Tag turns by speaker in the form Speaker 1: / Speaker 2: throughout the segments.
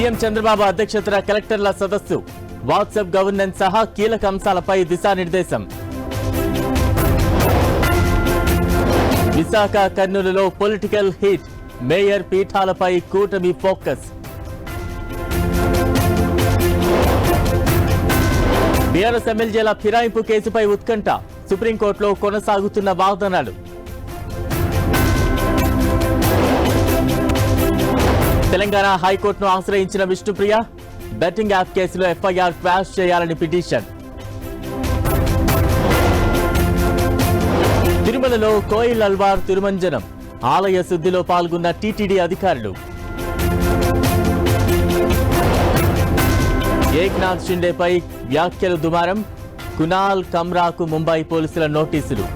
Speaker 1: CM Chandrababu అధ్యక్షతన కలెక్టర్ల సదస్సు, వాట్సాప్ గవర్నెన్స్ సహా కీలక అంశాలపై దిశానిర్దేశం. విశాఖ కర్నూలులో పొలిటికల్ హిట్, మేయర్ పీఠాలపై కూటమి ఫోకస్. బీఆర్ఎస్ ఎమ్మెల్యేల ఫిరాయింపు కేసుపై ఉత్కంఠ, సుప్రీంకోర్టులో కొనసాగుతున్న వాదనలు. తెలంగాణ హైకోర్టును ఆశ్రయించిన విష్ణుప్రియ, బెట్టింగ్ యాప్ కేసులో ఎఫ్ఐఆర్ క్వాష్ చేయాలని పిటిషన్. తిరుమలలో కోయిల్ అల్వార్ తిరుమంజనం, ఆలయ శుద్ధిలో పాల్గొన్న టీటీడీ అధికారులు. ఏక్నాథ్ షిండేపై వ్యాఖ్యలు దుమారం, కునాల్ కమ్రాకు ముంబై పోలీసుల నోటీసులు.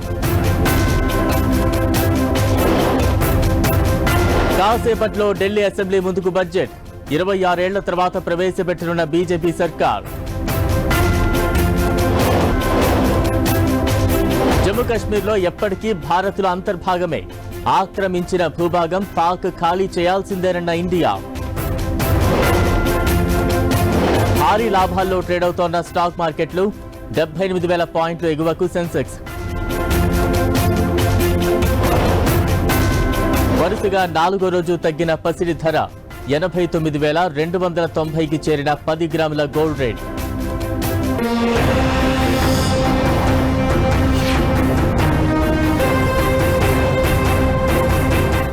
Speaker 1: కాసేపట్లో ఢిల్లీ అసెంబ్లీ ముందుకు బడ్జెట్, 26 ఏళ్ల తర్వాత ప్రవేశపెట్టనున్న బీజేపీ సర్కార్. జమ్మూ కశ్మీర్లో ఎప్పటికీ భారత్లో అంతర్భాగమే, ఆక్రమించిన భూభాగం పాక్ ఖాళీ చేయాల్సిందేనన్న ఇండియా. భారీ లాభాల్లో ట్రేడ్ అవుతోన్న స్టాక్ మార్కెట్లు, 78,000 పాయింట్లు ఎగువకు సెన్సెక్స్. వరుసగా 4వ రోజు తగ్గిన పసిడి ధర, 89,290కి చేరిన 10 గ్రాముల గోల్డ్ రేట్.